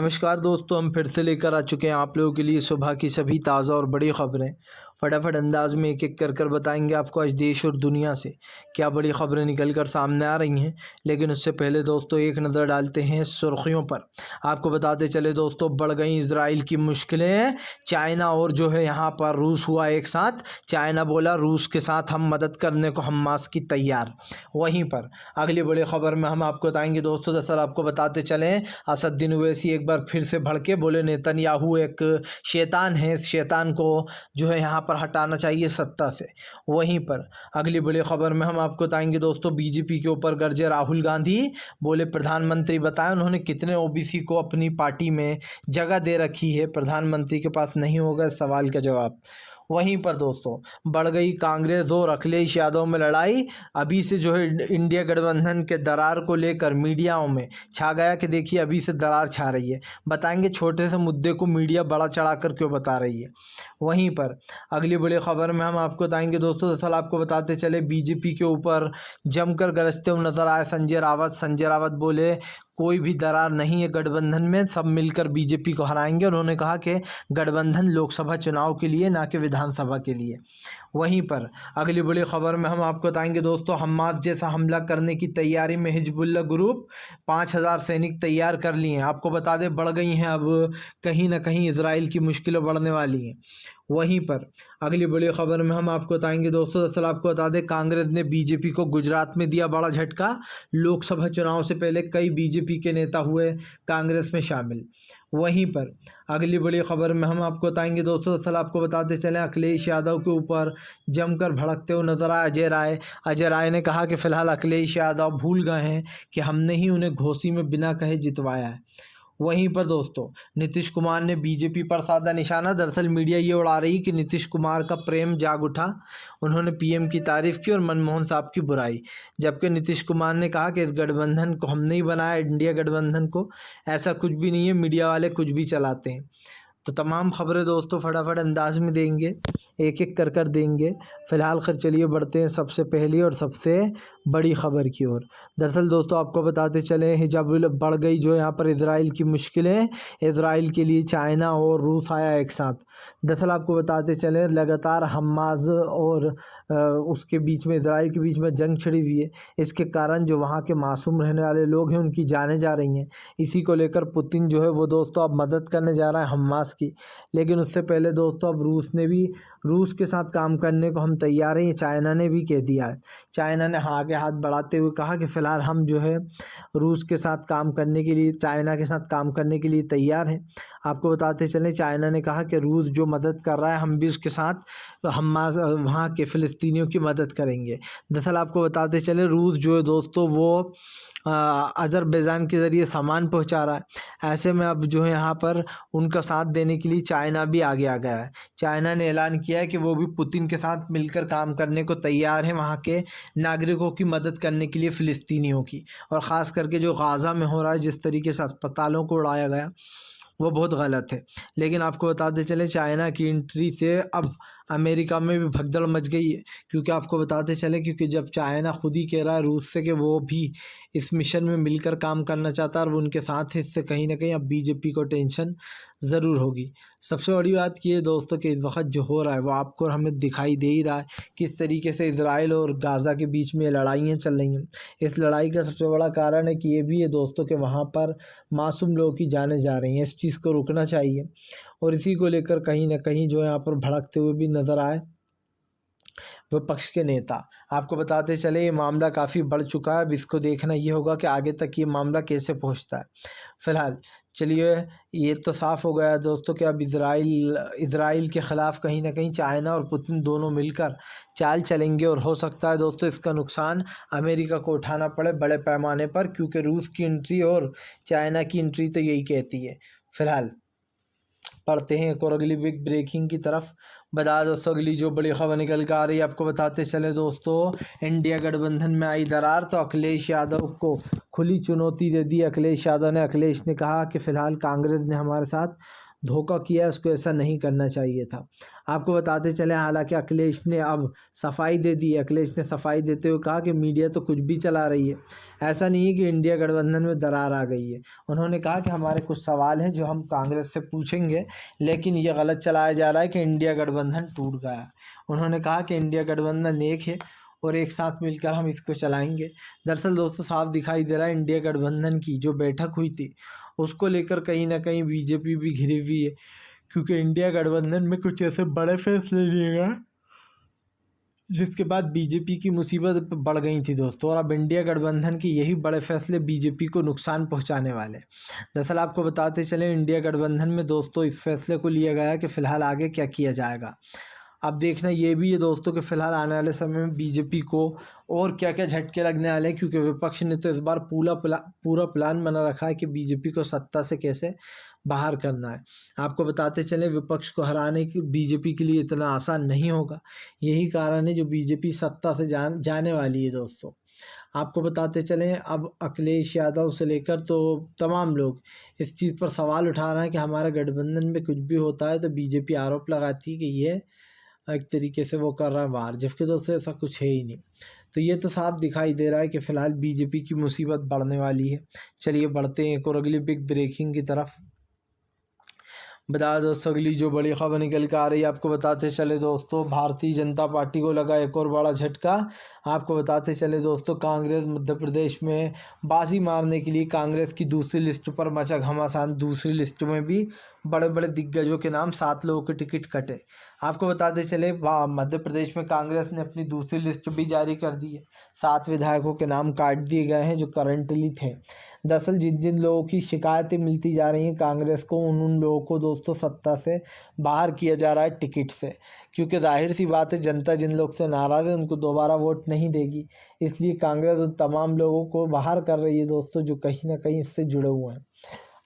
नमस्कार दोस्तों, हम फिर से लेकर आ चुके हैं आप लोगों के लिए सुबह की सभी ताज़ा और बड़ी खबरें। फटाफट अंदाज में एक एक कर बताएंगे आपको आज देश और दुनिया से क्या बड़ी खबरें निकल कर सामने आ रही हैं। लेकिन उससे पहले दोस्तों एक नज़र डालते हैं सुर्खियों पर। आपको बताते चले दोस्तों, बढ़ गई इजराइल की मुश्किलें। चाइना और जो है यहाँ पर रूस हुआ एक साथ। चाइना बोला रूस के साथ हम मदद करने को हमास की तैयार। वहीं पर अगली बड़ी खबर में हम आपको बताएंगे दोस्तों, दरअसल आपको बताते चलें असदुद्दीन ओवैसी एक बार फिर से भड़के, बोले नेतन्याहू एक शैतान है, इस शैतान को जो है यहाँ पर हटाना चाहिए सत्ता से। वहीं पर अगली बड़ी खबर में हम आपको बताएंगे दोस्तों, बीजेपी के ऊपर गरजे राहुल गांधी, बोले प्रधानमंत्री बताएं उन्होंने कितने ओबीसी को अपनी पार्टी में जगह दे रखी है, प्रधानमंत्री के पास नहीं होगा इस सवाल का जवाब। वहीं पर दोस्तों बढ़ गई कांग्रेस और अखिलेश यादव में लड़ाई। अभी से जो है इंडिया गठबंधन के दरार को लेकर मीडियाओं में छा गया कि देखिए अभी से दरार छा रही है। बताएंगे छोटे से मुद्दे को मीडिया बड़ा चढ़ाकर क्यों बता रही है। वहीं पर अगली बड़ी खबर में हम आपको बताएंगे दोस्तों, दरअसल आपको बताते चले बीजेपी के ऊपर जमकर गरजते हुए नजर आए संजय रावत। संजय रावत बोले कोई भी दरार नहीं है गठबंधन में, सब मिलकर बीजेपी को हराएंगे। उन्होंने कहा कि गठबंधन लोकसभा चुनाव के लिए ना कि विधानसभा के लिए। वहीं पर अगली बड़ी खबर में हम आपको बताएंगे दोस्तों, हमास जैसा हमला करने की तैयारी में हिजबुल्लाह ग्रुप 5000 सैनिक तैयार कर लिए हैं। आपको बता दें बढ़ गई हैं अब कहीं ना कहीं इजराइल की मुश्किलें बढ़ने वाली हैं। वहीं पर अगली बड़ी खबर में हम आपको बताएंगे दोस्तों, दरअसल आपको बता दें कांग्रेस ने बीजेपी को गुजरात में दिया बड़ा झटका। लोकसभा चुनाव से पहले कई बीजेपी के नेता हुए कांग्रेस में शामिल। वहीं पर अगली बड़ी खबर में हम आपको बताएंगे दोस्तों, दरअसल आपको बताते चलें अखिलेश यादव के ऊपर जमकर भड़कते हुए नजर आए अजय राय। अजय राय ने कहा कि फिलहाल अखिलेश यादव भूल गए हैं कि हमने ही उन्हें घोसी में बिना कहे जितवाया है। वहीं पर दोस्तों नीतीश कुमार ने बीजेपी पर साधा निशाना। दरअसल मीडिया ये उड़ा रही कि नीतीश कुमार का प्रेम जाग उठा, उन्होंने पीएम की तारीफ की और मनमोहन साहब की बुराई। जबकि नीतीश कुमार ने कहा कि इस गठबंधन को हमने ही बनाया, इंडिया गठबंधन को, ऐसा कुछ भी नहीं है, मीडिया वाले कुछ भी चलाते हैं। तो तमाम खबरें दोस्तों फटाफट अंदाज में देंगे, एक एक कर देंगे। फ़िलहाल खैर चलिए बढ़ते हैं सबसे पहली और सबसे बड़ी खबर की ओर। दरअसल दोस्तों आपको बताते चले हिजाब बढ़ गई जो यहाँ पर इजराइल की मुश्किलें। इजराइल के लिए चाइना और रूस आया एक साथ। दरअसल आपको बताते चले लगातार हमास और उसके बीच में, इजराइल के बीच में जंग छिड़ी हुई है। इसके कारण जो वहाँ के मासूम रहने वाले लोग हैं उनकी जानें जा रही हैं। इसी को लेकर पुतिन जो है वो दोस्तों अब मदद करने जा रहा है हमास की। लेकिन उससे पहले दोस्तों अब रूस के साथ काम करने को हम तैयार हैं, चाइना ने भी कह दिया है। चाइना ने आगे हाथ बढ़ाते हुए कहा कि फ़िलहाल हम जो है रूस के साथ काम करने के लिए, चाइना के साथ काम करने के लिए तैयार हैं। आपको बताते चलें चाइना ने कहा कि रूस जो मदद कर रहा है हम भी उसके साथ हमास वहाँ के फ़िलिस्तीनियों की मदद करेंगे। दरअसल आपको बताते चले रूस जो है दोस्तों वो अज़रबैजान के ज़रिए सामान पहुंचा रहा है। ऐसे में अब जो है यहाँ पर उनका साथ देने के लिए चाइना भी आगे आ गया है। चाइना ने ऐलान किया है कि वो भी पुतिन के साथ मिलकर काम करने को तैयार है, वहाँ के नागरिकों की मदद करने के लिए, फ़िलिस्तीनियों की। और ख़ास करके जो गाज़ा में हो रहा है, जिस तरीके से अस्पतालों को उड़ाया गया, वो बहुत गलत है। लेकिन आपको बताते चलें चाइना की एंट्री से अब अमेरिका में भी भगदड़ मच गई है। क्योंकि आपको बताते चलें क्योंकि जब चाइना खुद ही कह रहा है रूस से कि वो भी इस मिशन में मिलकर काम करना चाहता है और वो उनके साथ है, इससे कहीं ना कहीं अब बीजेपी को टेंशन ज़रूर होगी। सबसे बड़ी बात ये है दोस्तों कि इस वक्त जो हो रहा है वो आपको और हमें दिखाई दे ही रहा है किस तरीके से इजराइल और गाज़ा के बीच में लड़ाइयाँ चल रही हैं। इस लड़ाई का सबसे बड़ा कारण है कि ये भी है दोस्तों कि वहाँ पर मासूम लोगों की जानें जा रही हैं। इस चीज़ को रुकना चाहिए और इसी को लेकर कहीं ना कहीं जो यहाँ पर भड़कते हुए भी नज़र आए विपक्ष के नेता। आपको बताते चले ये मामला काफ़ी बढ़ चुका है। अब इसको देखना ये होगा कि आगे तक ये मामला कैसे पहुंचता है। फ़िलहाल चलिए ये तो साफ़ हो गया दोस्तों कि अब इजराइल के ख़िलाफ़ कहीं ना कहीं चाइना और पुतिन दोनों मिलकर चाल चलेंगे और हो सकता है दोस्तों इसका नुकसान अमेरिका को उठाना पड़े बड़े पैमाने पर, क्योंकि रूस की एंट्री और चाइना की एंट्री तो यही कहती है। फ़िलहाल पढ़ते हैं एक और अगली बिग ब्रेकिंग की तरफ। बता दोस्तों अगली जो बड़ी खबर निकल कर आ रही है, आपको बताते चले दोस्तों इंडिया गठबंधन में आई दरार तो अखिलेश यादव को खुली चुनौती दे दी। अखिलेश यादव ने कहा कि फ़िलहाल कांग्रेस ने हमारे साथ धोखा किया, उसको ऐसा नहीं करना चाहिए था। आपको बताते चले हालांकि अखिलेश ने अब सफाई दे दी। अखिलेश ने सफाई देते हुए कहा कि मीडिया तो कुछ भी चला रही है, ऐसा नहीं है कि इंडिया गठबंधन में दरार आ गई है। उन्होंने कहा कि हमारे कुछ सवाल हैं जो हम कांग्रेस से पूछेंगे, लेकिन ये गलत चलाया जा रहा है कि इंडिया गठबंधन टूट गया। उन्होंने कहा कि इंडिया गठबंधन एक है और एक साथ मिलकर हम इसको चलाएंगे। दरअसल दोस्तों साफ दिखाई दे रहा है इंडिया गठबंधन की जो बैठक हुई थी उसको लेकर कहीं ना कहीं बीजेपी भी घिरी हुई है, क्योंकि इंडिया गठबंधन में कुछ ऐसे बड़े फैसले लिए गए जिसके बाद बीजेपी की मुसीबत बढ़ गई थी दोस्तों। और अब इंडिया गठबंधन के यही बड़े फैसले बीजेपी को नुकसान पहुंचाने वाले। दरअसल आपको बताते चले इंडिया गठबंधन में दोस्तों इस फैसले को लिया गया कि फ़िलहाल आगे क्या किया जाएगा। अब देखना ये भी है दोस्तों कि फ़िलहाल आने वाले समय में बीजेपी को और क्या क्या झटके लगने वाले हैं, क्योंकि विपक्ष ने तो इस बार पूरा प्लान बना रखा है कि बीजेपी को सत्ता से कैसे बाहर करना है। आपको बताते चले विपक्ष को हराने की बीजेपी के लिए इतना आसान नहीं होगा। यही कारण है जो बीजेपी सत्ता से जाने वाली है दोस्तों। आपको बताते चलें अब अखिलेश यादव से लेकर तो तमाम लोग इस चीज़ पर सवाल उठा रहे हैं कि हमारे गठबंधन में कुछ भी होता है तो बीजेपी आरोप लगाती है कि ये एक तरीके से वो कर रहा है वार, जबकि दोस्तों ऐसा कुछ है ही नहीं। तो ये तो साफ दिखाई दे रहा है कि फ़िलहाल बीजेपी की मुसीबत बढ़ने वाली है। चलिए बढ़ते हैं एक और अगली बिग ब्रेकिंग की तरफ। बता दोस्तों अगली जो बड़ी खबर निकल कर आ रही है आपको बताते चले दोस्तों, भारतीय जनता पार्टी को लगा एक और बड़ा झटका। आपको बताते चले दोस्तों कांग्रेस मध्य प्रदेश में बाजी मारने के लिए कांग्रेस की दूसरी लिस्ट पर मचा घमासान। दूसरी लिस्ट में भी बड़े बड़े दिग्गजों के नाम 7 लोगों के टिकट कटे। आपको बताते चले मध्य प्रदेश में कांग्रेस ने अपनी दूसरी लिस्ट भी जारी कर दी है। 7 विधायकों के नाम काट दिए गए हैं जो करंटली थे। दरअसल जिन जिन लोगों की शिकायतें मिलती जा रही हैं कांग्रेस को, उन लोगों को दोस्तों सत्ता से बाहर किया जा रहा है टिकट से, क्योंकि जाहिर सी बात है जनता जिन लोग से नाराज़ है उनको दोबारा वोट नहीं देगी। इसलिए कांग्रेस उन तमाम लोगों को बाहर कर रही है दोस्तों जो कहीं ना कहीं इससे जुड़े हुए हैं।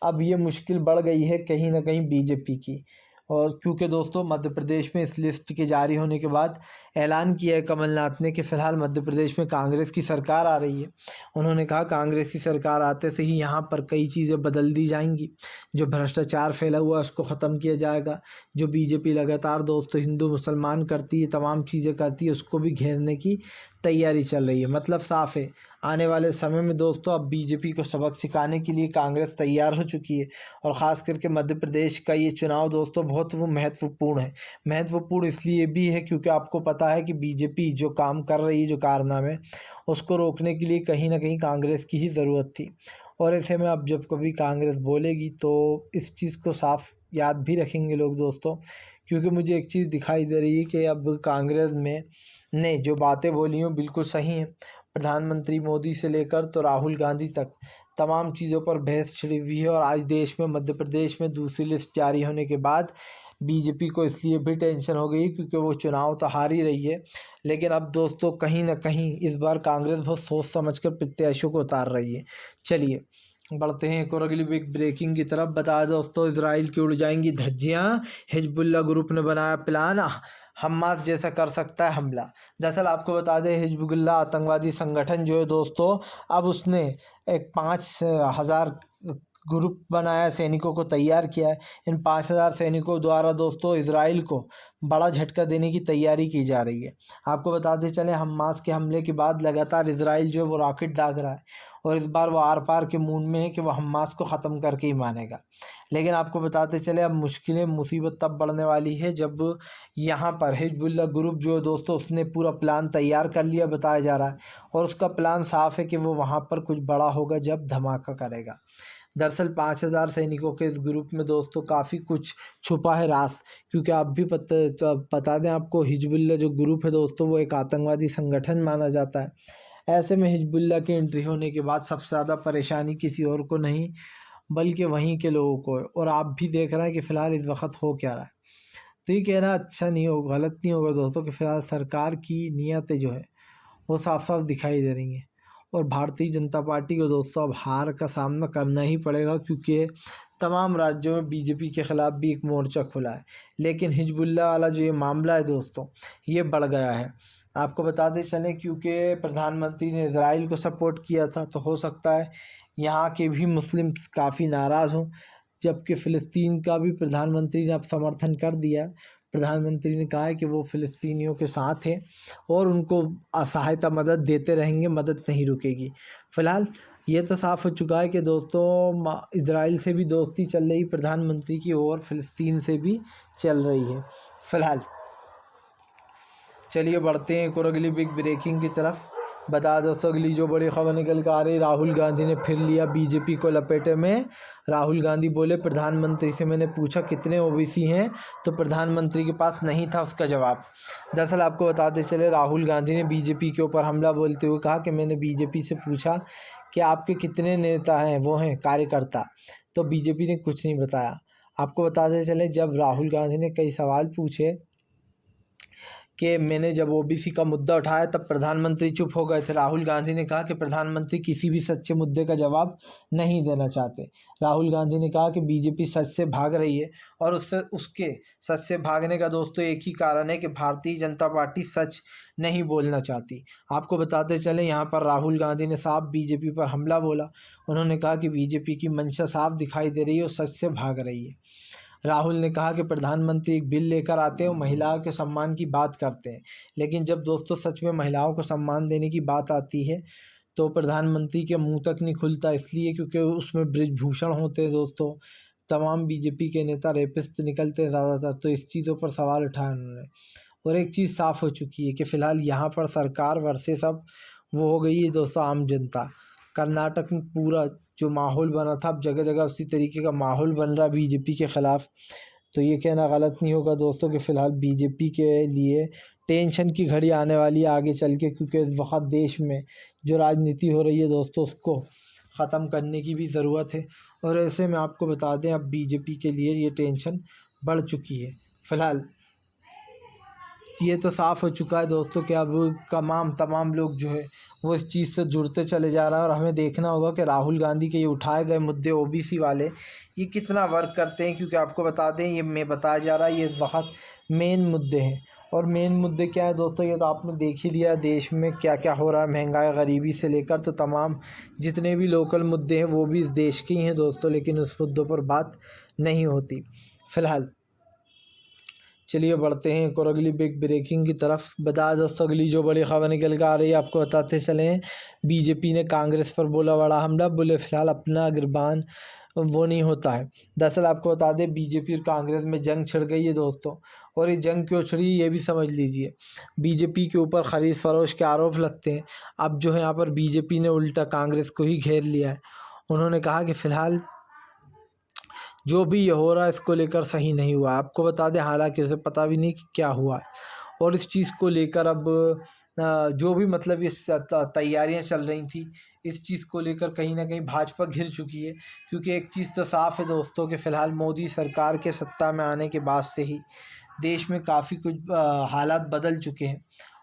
अब ये मुश्किल बढ़ गई है कहीं ना कहीं बीजेपी की। और क्योंकि दोस्तों मध्य प्रदेश में इस लिस्ट के जारी होने के बाद ऐलान किया है कमलनाथ ने कि फ़िलहाल मध्य प्रदेश में कांग्रेस की सरकार आ रही है। उन्होंने कहा कांग्रेस की सरकार आते से ही यहाँ पर कई चीज़ें बदल दी जाएंगी। जो भ्रष्टाचार फैला हुआ है उसको ख़त्म किया जाएगा। जो बीजेपी लगातार दोस्तों हिंदू मुसलमान करती है, तमाम चीज़ें करती है, उसको भी घेरने की तैयारी चल रही है। मतलब साफ है आने वाले समय में दोस्तों अब बीजेपी को सबक सिखाने के लिए कांग्रेस तैयार हो चुकी है। और ख़ास करके मध्य प्रदेश का ये चुनाव दोस्तों बहुत महत्वपूर्ण है। महत्वपूर्ण इसलिए भी है क्योंकि आपको पता है कि बीजेपी जो काम कर रही है, जो कारनामे, उसको रोकने के लिए कहीं ना कहीं कांग्रेस की ही ज़रूरत थी। और ऐसे में अब जब कभी कांग्रेस बोलेगी तो इस चीज़ को साफ याद भी रखेंगे लोग दोस्तों, क्योंकि मुझे एक चीज़ दिखाई दे रही है कि अब कांग्रेस में ने जो बातें बोली हैं बिल्कुल सही हैं। प्रधानमंत्री मोदी से लेकर तो राहुल गांधी तक तमाम चीज़ों पर बहस छिड़ी हुई है। और आज देश में मध्य प्रदेश में दूसरी लिस्ट जारी होने के बाद बीजेपी को इसलिए भी टेंशन हो गई क्योंकि वो चुनाव तो हार ही रही है, लेकिन अब दोस्तों कहीं ना कहीं इस बार कांग्रेस बहुत सोच समझकर प्रत्याशियों को उतार रही है। चलिए बढ़ते हैं एक और अगली बिग ब्रेकिंग की तरफ। बता दोस्तों इजराइल की उड़ जाएंगी धज्जियाँ, हिजबुल्लाह ग्रुप ने बनाया प्लान, हमास जैसा कर सकता है हमला। दरअसल आपको बता दें हिजबुल्लाह आतंकवादी संगठन जो है दोस्तों अब उसने एक 5,000 ग्रुप बनाया, सैनिकों को तैयार किया है। इन 5,000 सैनिकों द्वारा दोस्तों इजराइल को बड़ा झटका देने की तैयारी की जा रही है। आपको बताते चलें हमास के हमले के बाद लगातार इजराइल जो है वो रॉकेट दाग रहा है और इस बार वो आर पार के मूड में है कि वो हमास को ख़त्म करके ही मानेगा। लेकिन आपको बताते चले अब मुसीबत तब बढ़ने वाली है जब यहाँ पर हिजबुल्लाह ग्रुप जो है दोस्तों उसने पूरा प्लान तैयार कर लिया बताया जा रहा है। और उसका प्लान साफ है कि वो वहाँ पर कुछ बड़ा होगा जब धमाका करेगा। दरअसल 5,000 सैनिकों के इस ग्रुप में दोस्तों काफ़ी कुछ छुपा है राज, क्योंकि आप भी बता दें आपको हिजबुल्लाह जो ग्रुप है दोस्तों वो एक आतंकवादी संगठन माना जाता है। ऐसे में हिजबुल्लाह की एंट्री होने के बाद सबसे ज़्यादा परेशानी किसी और को नहीं बल्कि वहीं के लोगों को है। और आप भी देख रहे हैं कि फ़िलहाल इस वक्त हो क्या रहा है। तो ये कहना अच्छा नहीं होगा, गलत नहीं होगा दोस्तों कि फ़िलहाल सरकार की नीयतें जो है वो साफ साफ दिखाई दे रही हैं। और भारतीय जनता पार्टी को दोस्तों अब हार का सामना करना ही पड़ेगा, क्योंकि तमाम राज्यों में बीजेपी के ख़िलाफ़ भी एक मोर्चा खुला है। लेकिन हिजबुल्लाह वाला जो ये मामला है दोस्तों ये बढ़ गया है। आपको बताते चलें क्योंकि प्रधानमंत्री ने इजराइल को सपोर्ट किया था, तो हो सकता है यहाँ के भी मुस्लिम काफ़ी नाराज़ हों। जबकि फ़िलिस्तीन का भी प्रधानमंत्री ने अब समर्थन कर दिया। प्रधानमंत्री ने कहा है कि वो फ़िलिस्तीनियों के साथ हैं और उनको सहायता मदद देते रहेंगे, मदद नहीं रुकेगी। फ़िलहाल ये तो साफ़ हो चुका है कि दोस्तों इजराइल से भी दोस्ती चल रही प्रधानमंत्री की और फ़िलिस्तीन से भी चल रही है। फ़िलहाल चलिए बढ़ते हैं एक और अगली बिग ब्रेकिंग की तरफ। बता दोस्तों अगली जो बड़ी खबर निकल कर आ रही, राहुल गांधी ने फिर लिया बीजेपी को लपेटे में। राहुल गांधी बोले प्रधानमंत्री से मैंने पूछा कितने ओबीसी हैं, तो प्रधानमंत्री के पास नहीं था उसका जवाब। दरअसल आपको बताते चले राहुल गांधी ने बीजेपी के ऊपर हमला बोलते हुए कहा कि मैंने बीजेपी से पूछा कि आपके कितने नेता हैं, वो हैं कार्यकर्ता, तो बीजेपी ने कुछ नहीं बताया। आपको बताते चले जब राहुल गांधी ने कई सवाल पूछे कि मैंने जब ओबीसी का मुद्दा उठाया तब प्रधानमंत्री चुप हो गए थे। राहुल गांधी ने कहा कि प्रधानमंत्री किसी भी सच्चे मुद्दे का जवाब नहीं देना चाहते। राहुल गांधी ने कहा कि बीजेपी सच से भाग रही है और उसके सच से भागने का दोस्तों एक ही कारण है कि भारतीय जनता पार्टी सच नहीं बोलना चाहती। आपको बताते चले यहाँ पर राहुल गांधी ने साफ बीजेपी पर हमला बोला। उन्होंने कहा कि बीजेपी की मंशा साफ दिखाई दे रही है और सच से भाग रही है। राहुल ने कहा कि प्रधानमंत्री एक बिल लेकर आते हैं और महिलाओं के सम्मान की बात करते हैं, लेकिन जब दोस्तों सच में महिलाओं को सम्मान देने की बात आती है तो प्रधानमंत्री के मुंह तक नहीं खुलता, इसलिए क्योंकि उसमें बृजभूषण होते हैं दोस्तों। तमाम बीजेपी के नेता रेपिस्ट निकलते हैं ज़्यादातर, तो इस चीज़ों पर सवाल उठाया उन्होंने। और एक चीज़ साफ़ हो चुकी है कि फ़िलहाल यहाँ पर सरकार वर्सेस अब वो हो गई है दोस्तों आम जनता। कर्नाटक में पूरा जो माहौल बना था अब जगह जगह उसी तरीके का माहौल बन रहा बीजेपी के ख़िलाफ़। तो ये कहना गलत नहीं होगा दोस्तों कि फ़िलहाल बीजेपी के लिए टेंशन की घड़ी आने वाली है आगे चल के, क्योंकि इस वक्त देश में जो राजनीति हो रही है दोस्तों उसको ख़त्म करने की भी ज़रूरत है। और ऐसे में आपको बता दें अब बीजेपी के लिए ये टेंशन बढ़ चुकी है। फ़िलहाल ये तो साफ़ हो चुका है दोस्तों कि अब तमाम लोग जो है वो इस चीज़ से जुड़ते चले जा रहा है। और हमें देखना होगा कि राहुल गांधी के ये उठाए गए मुद्दे ओबीसी वाले ये कितना वर्क करते हैं, क्योंकि आपको बता दें ये मैं बताया जा रहा है ये बहुत मेन मुद्दे हैं। और मेन मुद्दे क्या है दोस्तों, ये तो आपने देख ही लिया देश में क्या क्या हो रहा है, महंगाई गरीबी से लेकर तो तमाम जितने भी लोकल मुद्दे हैं वो भी इस देश के ही हैं दोस्तों, लेकिन उस मुद्दों पर बात नहीं होती। फ़िलहाल चलिए बढ़ते हैं एक और अगली बिग ब्रेकिंग की तरफ। बता दोस्तों अगली जो बड़ी खबर निकल कर आ रही है आपको बताते चलें। बीजेपी ने कांग्रेस पर बोला बड़ा हमला, बोले फिलहाल अपना गिरबान वो नहीं होता है। दरअसल आपको बता दें बीजेपी और कांग्रेस में जंग छिड़ गई है दोस्तों। और ये जंग क्यों छिड़ी ये भी समझ लीजिए। बीजेपी के ऊपर खरीद फरोश के आरोप लगते हैं। अब जो है यहाँ पर बीजेपी ने उल्टा कांग्रेस को ही घेर लिया है। उन्होंने कहा कि फ़िलहाल जो भी ये हो रहा है इसको लेकर सही नहीं हुआ। आपको बता दें हालांकि उसे पता भी नहीं कि क्या हुआ है। और इस चीज़ को लेकर अब जो भी मतलब ये तैयारियां चल रही थी इस चीज़ को लेकर कहीं ना कहीं भाजपा घिर चुकी है। क्योंकि एक चीज़ तो साफ़ है दोस्तों कि फ़िलहाल मोदी सरकार के सत्ता में आने के बाद से ही देश में काफ़ी कुछ हालात बदल चुके हैं।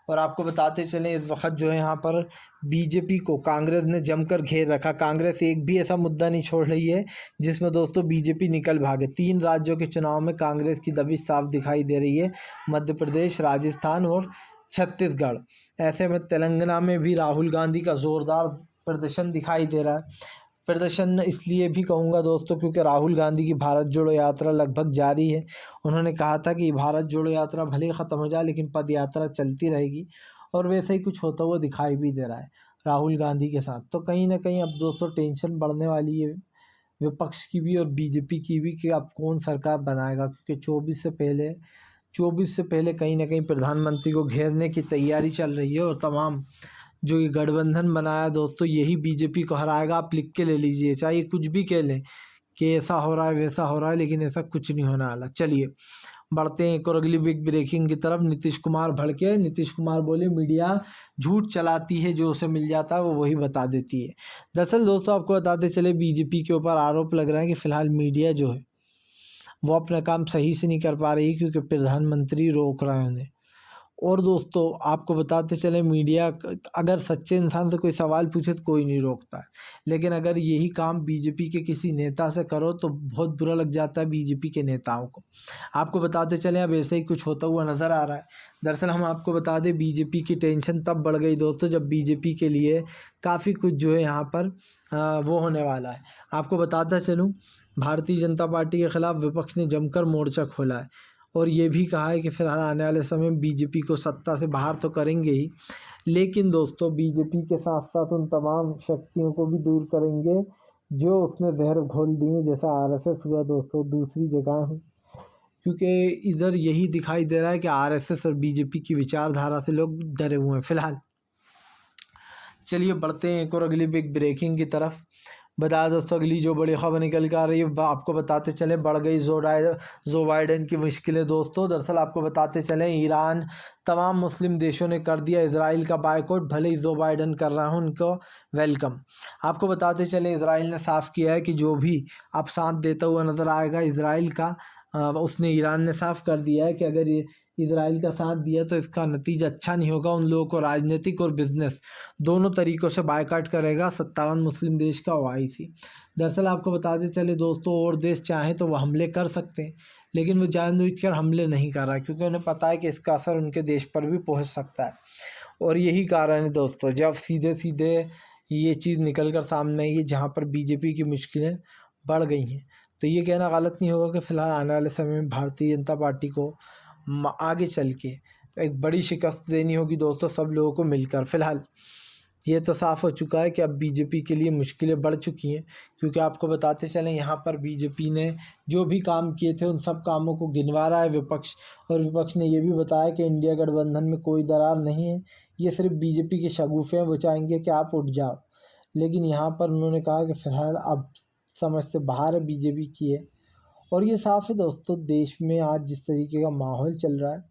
और आपको बताते चलें इस वक्त जो है यहाँ पर बीजेपी को कांग्रेस ने जमकर घेर रखा। कांग्रेस एक भी ऐसा मुद्दा नहीं छोड़ रही है जिसमें दोस्तों बीजेपी निकल भागे। 3 राज्यों के चुनाव में कांग्रेस की दबिश साफ दिखाई दे रही है, मध्य प्रदेश, राजस्थान और छत्तीसगढ़। ऐसे में तेलंगाना में भी राहुल गांधी का ज़ोरदार प्रदर्शन दिखाई दे रहा है। प्रदर्शन इसलिए भी कहूँगा दोस्तों क्योंकि राहुल गांधी की भारत जोड़ो यात्रा लगभग जारी है। उन्होंने कहा था कि भारत जोड़ो यात्रा भले ही ख़त्म हो जाए लेकिन पद यात्रा चलती रहेगी, और वैसे ही कुछ होता हुआ दिखाई भी दे रहा है राहुल गांधी के साथ। तो कहीं ना कहीं अब दोस्तों टेंशन बढ़ने वाली है विपक्ष की भी और बीजेपी की भी कि अब कौन सरकार बनाएगा, क्योंकि 24 से पहले कहीं ना कहीं प्रधानमंत्री को घेरने की तैयारी चल रही है। और तमाम जो ये गठबंधन बनाया दोस्तों यही बीजेपी को हराएगा। आप लिख के ले लीजिए, चाहे कुछ भी कह लें कि ऐसा हो रहा है वैसा हो रहा है, लेकिन ऐसा कुछ नहीं होने वाला। चलिए बढ़ते हैं एक और अगली बिग ब्रेकिंग की तरफ। नीतीश कुमार भड़के। नीतीश कुमार बोले मीडिया झूठ चलाती है, जो उसे मिल जाता है वो वही बता देती है। दरअसल दोस्तों आपको बताते चले बीजेपी के ऊपर आरोप लग रहा है कि फ़िलहाल मीडिया जो है वो अपना काम सही से नहीं कर पा रही क्योंकि प्रधानमंत्री रोक रहे हैं उन्हें। और दोस्तों आपको बताते चले मीडिया अगर सच्चे इंसान से कोई सवाल पूछे तो कोई नहीं रोकता है, लेकिन अगर यही काम बीजेपी के किसी नेता से करो तो बहुत बुरा लग जाता है बीजेपी के नेताओं को। आपको बताते चलें अब ऐसे ही कुछ होता हुआ नज़र आ रहा है। दरअसल हम आपको बता दें बीजेपी की टेंशन तब बढ़ गई दोस्तों जब बीजेपी के लिए काफ़ी कुछ जो है यहाँ पर वो होने वाला है। आपको बताता चलूँ भारतीय जनता पार्टी के खिलाफ विपक्ष ने जमकर मोर्चा खोला है और ये भी कहा है कि फिलहाल आने वाले समय में बीजेपी को सत्ता से बाहर तो करेंगे ही, लेकिन दोस्तों बीजेपी के साथ साथ उन तमाम शक्तियों को भी दूर करेंगे जो उसने जहर घोल दिए, जैसा आरएसएस हुआ दोस्तों दूसरी जगह है, क्योंकि इधर यही दिखाई दे रहा है कि आरएसएस और बीजेपी की विचारधारा से लोग डरे हुए हैं फिलहाल। चलिए बढ़ते हैं एक और अगली बिग ब्रेकिंग की तरफ। बता दोस्तों अगली जो बड़ी खबर निकल कर आ रही है आपको बताते चले, बढ़ गई जो बाइडेन की मुश्किलें दोस्तों। दरअसल आपको बताते चले ईरान तमाम मुस्लिम देशों ने कर दिया इजराइल का बायकॉट, भले ही जो बाइडेन कर रहा हूँ उनको वेलकम। आपको बताते चले इजराइल ने साफ़ किया है कि जो भी आप साथ देता हुआ नज़र आएगा इजराइल का, उसने ईरान ने साफ़ कर दिया है कि अगर ये इजराइल का साथ दिया तो इसका नतीजा अच्छा नहीं होगा, उन लोगों को राजनीतिक और बिजनेस दोनों तरीक़ों से बायकॉट करेगा 57 मुस्लिम देश का OIC। दरअसल आपको बताते चले दोस्तों और देश चाहें तो वह हमले कर सकते हैं, लेकिन वो जानबूझकर हमले नहीं कर रहा क्योंकि उन्हें पता है कि इसका असर उनके देश पर भी पहुंच सकता है। और यही कारण है दोस्तों जब सीधे सीधे ये चीज़ निकल कर सामने आई है जहाँ पर बीजेपी की मुश्किलें बढ़ गई हैं, तो ये कहना गलत नहीं होगा कि फ़िलहाल आने वाले समय में भारतीय जनता पार्टी को आगे चल के एक बड़ी शिकस्त देनी होगी दोस्तों सब लोगों को मिलकर। फ़िलहाल ये तो साफ़ हो चुका है कि अब बीजेपी के लिए मुश्किलें बढ़ चुकी हैं, क्योंकि आपको बताते चलें यहाँ पर बीजेपी ने जो भी काम किए थे उन सब कामों को गिनवा रहा है विपक्ष, और विपक्ष ने ये भी बताया कि इंडिया गठबंधन में कोई दरार नहीं है, ये सिर्फ बीजेपी के शगुफ़े हैं, वो चाहेंगे कि आप उठ जाओ। लेकिन यहाँ पर उन्होंने कहा कि फ़िलहाल अब समझ से बाहर है बीजेपी की है। और ये साफ़ है दोस्तों देश में आज जिस तरीके का माहौल चल रहा है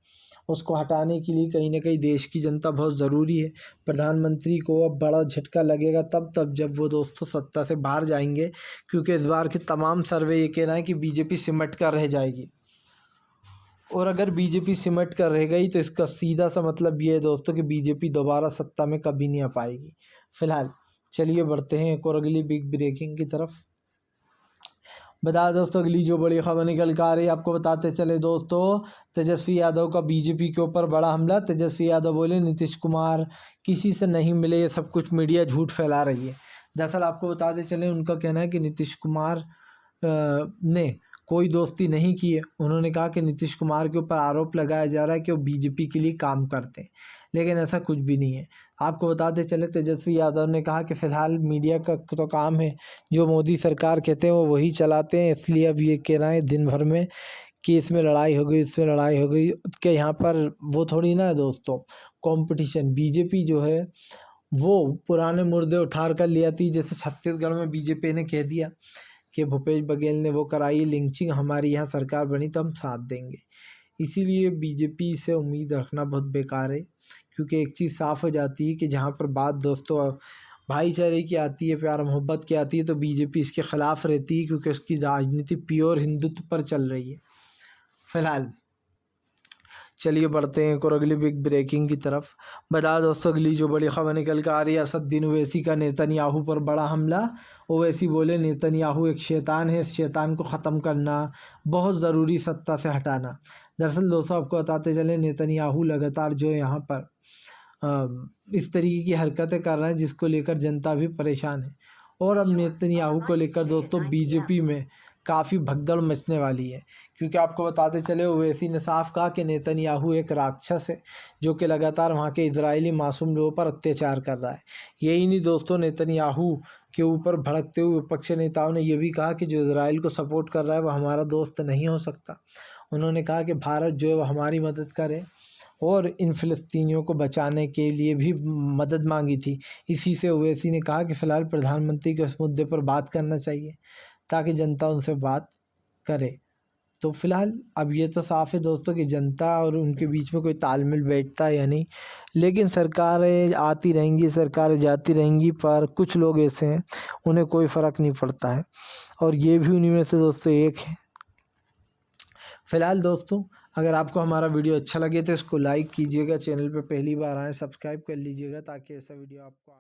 उसको हटाने के लिए कहीं ना कहीं देश की जनता बहुत ज़रूरी है। प्रधानमंत्री को अब बड़ा झटका लगेगा तब जब वो दोस्तों सत्ता से बाहर जाएंगे, क्योंकि इस बार के तमाम सर्वे ये कह रहे हैं कि बीजेपी सिमट कर रह जाएगी, और अगर बीजेपी सिमट कर रह गई तो इसका सीधा सा मतलब ये है दोस्तों कि बीजेपी दोबारा सत्ता में कभी नहीं आ पाएगी। फ़िलहाल चलिए बढ़ते हैं एक और अगली बिग ब्रेकिंग की तरफ। बता दोस्तों अगली जो बड़ी खबर निकल कर आ रही है आपको बताते चले दोस्तों, तेजस्वी यादव का बीजेपी के ऊपर बड़ा हमला। तेजस्वी यादव बोले नीतीश कुमार किसी से नहीं मिले, ये सब कुछ मीडिया झूठ फैला रही है। दरअसल आपको बताते चले उनका कहना है कि नीतीश कुमार ने कोई दोस्ती नहीं की है। उन्होंने कहा कि नीतीश कुमार के ऊपर आरोप लगाया जा रहा है कि वो बीजेपी के लिए काम करते हैं, लेकिन ऐसा कुछ भी नहीं है। आपको बताते चले तेजस्वी यादव ने कहा कि फ़िलहाल मीडिया का तो काम है, जो मोदी सरकार कहते हैं वो वही चलाते हैं, इसलिए अब ये कह रहे हैं दिन भर में कि इसमें लड़ाई हो गई इसमें लड़ाई हो गई, कि यहाँ पर वो थोड़ी ना है दोस्तों कंपटीशन। बीजेपी जो है वो पुराने मुर्दे उठार कर ले आती, जैसे छत्तीसगढ़ में बीजेपी ने कह दिया कि भूपेश बघेल ने वो कराई लिंचिंग, हमारी यहाँ सरकार बनी तो हम साथ देंगे। इसीलिए बीजेपी से उम्मीद रखना बहुत बेकार है, क्योंकि एक चीज़ साफ़ हो जाती है कि जहाँ पर बात दोस्तों भाईचारे की आती है, प्यार मोहब्बत की आती है, तो बीजेपी इसके ख़िलाफ़ रहती है, क्योंकि उसकी राजनीति प्योर हिंदुत्व पर चल रही है। फ़िलहाल चलिए बढ़ते हैं एक और अगली बिग ब्रेकिंग की तरफ। बता दोस्तों अगली जो बड़ी खबर निकल कर आ रही है, असदुद्दीन ओवैसी का नेतन्याहू पर बड़ा हमला। ओवैसी बोले नेतन्याहू एक शैतान है, इस शैतान को ख़त्म करना बहुत ज़रूरी, सत्ता से हटाना। दरअसल दोस्तों आपको बताते चले नेतन्याहू लगातार जो यहाँ पर इस तरीके की हरकतें कर रहे हैं जिसको लेकर जनता भी परेशान है, और अब नेतन्याहू को लेकर दोस्तों बीजेपी में काफ़ी भगदड़ मचने वाली है, क्योंकि आपको बताते चले ओवैसी ने साफ कहा कि नेतन्याहू एक राक्षस है जो कि लगातार वहाँ के इजरायली मासूम लोगों पर अत्याचार कर रहा है। यही नहीं दोस्तों, नेतन्याहू के ऊपर भड़कते हुए विपक्ष नेताओं ने यह भी कहा कि जो इजराइल को सपोर्ट कर रहा है वह हमारा दोस्त नहीं हो सकता। उन्होंने कहा कि भारत जो है वह हमारी मदद करे, और इन फ़िलिस्तीनियों को बचाने के लिए भी मदद मांगी थी। इसी से ओवैसी ने कहा कि फ़िलहाल प्रधानमंत्री को इस मुद्दे पर बात करना चाहिए ताकि जनता उनसे बात करे। तो फ़िलहाल अब ये तो साफ़ है दोस्तों कि जनता और उनके बीच में कोई तालमेल बैठता है या नहीं, लेकिन सरकारें आती रहेंगी सरकारें जाती रहेंगी, पर कुछ लोग ऐसे हैं उन्हें कोई फ़र्क नहीं पड़ता है, और ये भी उन्हीं में से दोस्तों एक है। फ़िलहाल दोस्तों अगर आपको हमारा वीडियो अच्छा लगे तो इसको लाइक कीजिएगा, चैनल पे पहली बार आए सब्सक्राइब कर लीजिएगा ताकि ऐसा वीडियो आपको